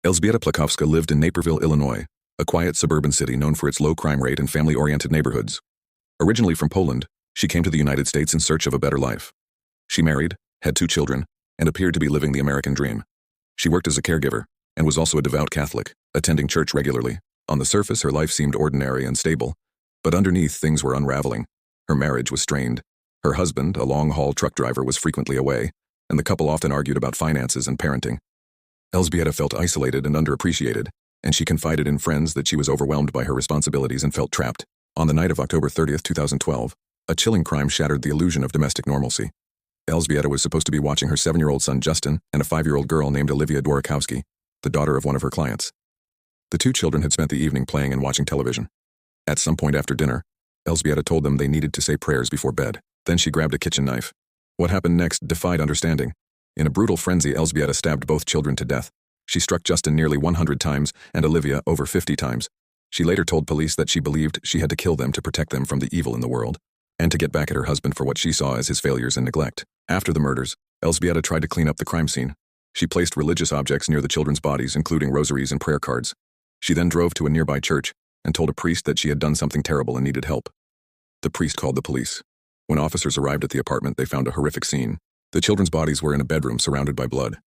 Elzbieta Plackowska lived in Naperville, Illinois, a quiet suburban city known for its low crime rate and family-oriented neighborhoods. Originally from Poland, she came to the United States in search of a better life. She married, had 2 children, and appeared to be living the American dream. She worked as a caregiver, and was also a devout Catholic, attending church regularly. On the surface, her life seemed ordinary and stable, but underneath, things were unraveling. Her marriage was strained. Her husband, a long-haul truck driver, was frequently away, and the couple often argued about finances and parenting. Elzbieta felt isolated and underappreciated, and she confided in friends that she was overwhelmed by her responsibilities and felt trapped. On the night of October 30, 2012, a chilling crime shattered the illusion of domestic normalcy. Elzbieta was supposed to be watching her 7-year-old son Justin and a 5-year-old girl named Olivia Dworkowski, the daughter of one of her clients. The 2 children had spent the evening playing and watching television. At some point after dinner, Elzbieta told them they needed to say prayers before bed. Then she grabbed a kitchen knife. What happened next defied understanding. In a brutal frenzy, Elzbieta stabbed both children to death. She struck Justin nearly 100 times and Olivia over 50 times. She later told police that she believed she had to kill them to protect them from the evil in the world, and to get back at her husband for what she saw as his failures and neglect. After the murders, Elzbieta tried to clean up the crime scene. She placed religious objects near the children's bodies, including rosaries and prayer cards. She then drove to a nearby church and told a priest that she had done something terrible and needed help. The priest called the police. When officers arrived at the apartment, they found a horrific scene. The children's bodies were in a bedroom surrounded by blood.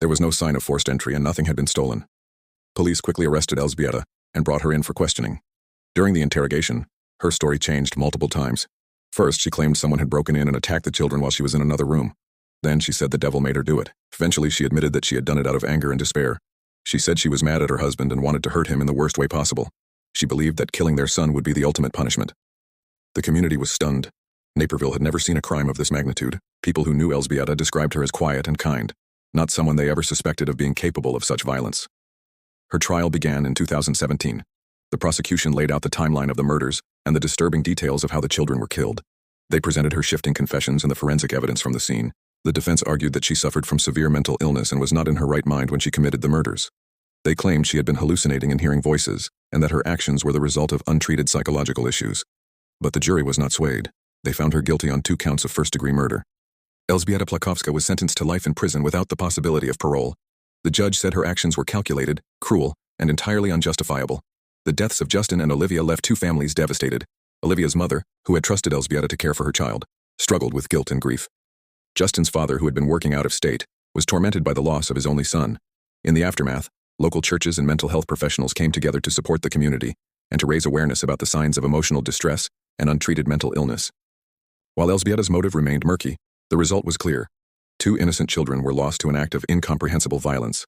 There was no sign of forced entry and nothing had been stolen. Police quickly arrested Elzbieta and brought her in for questioning. During the interrogation, her story changed multiple times. First, she claimed someone had broken in and attacked the children while she was in another room. Then she said the devil made her do it. Eventually, she admitted that she had done it out of anger and despair. She said she was mad at her husband and wanted to hurt him in the worst way possible. She believed that killing their son would be the ultimate punishment. The community was stunned. Naperville had never seen a crime of this magnitude. People who knew Elzbieta described her as quiet and kind, not someone they ever suspected of being capable of such violence. Her trial began in 2017. The prosecution laid out the timeline of the murders and the disturbing details of how the children were killed. They presented her shifting confessions and the forensic evidence from the scene. The defense argued that she suffered from severe mental illness and was not in her right mind when she committed the murders. They claimed she had been hallucinating and hearing voices, and that her actions were the result of untreated psychological issues. But the jury was not swayed. They found her guilty on 2 counts of first-degree murder. Elzbieta Plackowska was sentenced to life in prison without the possibility of parole. The judge said her actions were calculated, cruel, and entirely unjustifiable. The deaths of Justin and Olivia left 2 families devastated. Olivia's mother, who had trusted Elzbieta to care for her child, struggled with guilt and grief. Justin's father, who had been working out of state, was tormented by the loss of his only son. In the aftermath, local churches and mental health professionals came together to support the community and to raise awareness about the signs of emotional distress and untreated mental illness. While Elzbieta's motive remained murky, the result was clear. 2 innocent children were lost to an act of incomprehensible violence.